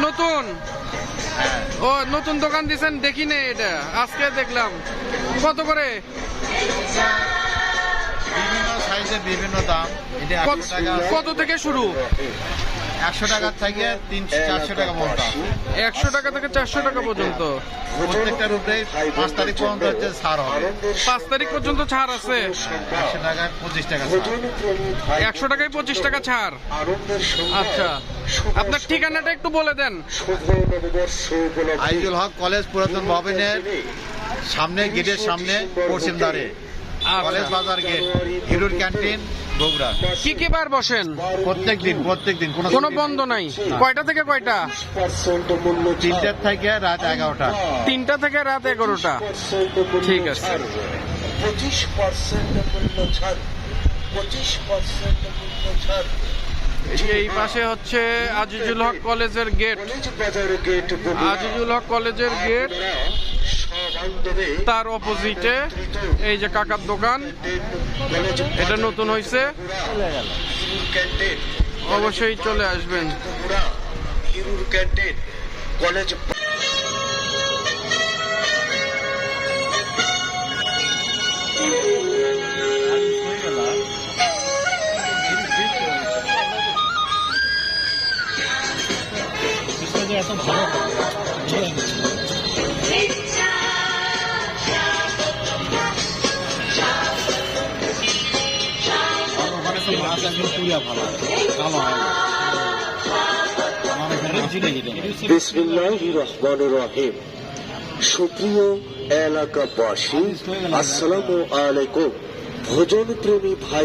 নতুন? ও নতুন দোকান দিয়েছেন, দেখি নে এটা, আজকে দেখলাম। কত করে? বিভিন্ন সাইজে বিভিন্ন দাম। এটা 100 টাকা, কত থেকে শুরু? 100 টাকা থেকে 300-400 টাকা পর্যন্ত। 100 টাকা থেকে 400 টাকা পর্যন্ত। প্রত্যেকটার উপরে 5 তারিখ পর্যন্ত হচ্ছে ছাড় হবে। 5 তারিখ পর্যন্ত ছাড় আছে। 100 টাকায় 25 টাকা ছাড়। 100 টাকায় 25 টাকা ছাড়। আচ্ছা, আপনার ঠিকানাটা একটু বলে দেন। আইজুল হক কলেজ পুরাতন ভবনের সামনে, গেটের সামনে, পশ্চিম দ্বারে কলেজ বাজার গেট, হিরুর ক্যান্টিন, বগুড়া। কি কি বার বসেন? প্রত্যেক দিন কোনো বন্ধ নাই। কয়টা থেকে কয়টা? 3টা থেকে রাত 11টা। 3টা থেকে রাত 11টা। ঠিক আছে। 25% মূল্য ছাড়, 25% মূল্য ছাড়। এই পাশে হচ্ছে আজিজুল হক কলেজের গেট। আজিজুল হক কলেজের গেট, তার অপোজিটে এই যে কাকার দোকান, এটা নতুন হয়েছে, অবশ্যই চলে আসবেন। হিরুর ক্যান্টিন কলেজ। এত ভালো মাছ একদম পুরিয়া ভালো কালো হয় না। বিসমিল্লাহির রহমানির রহিম। সুপ্রিয় এলাকাবাসী, আসসালামু আলাইকুম। ভোজন প্রেমী ভাই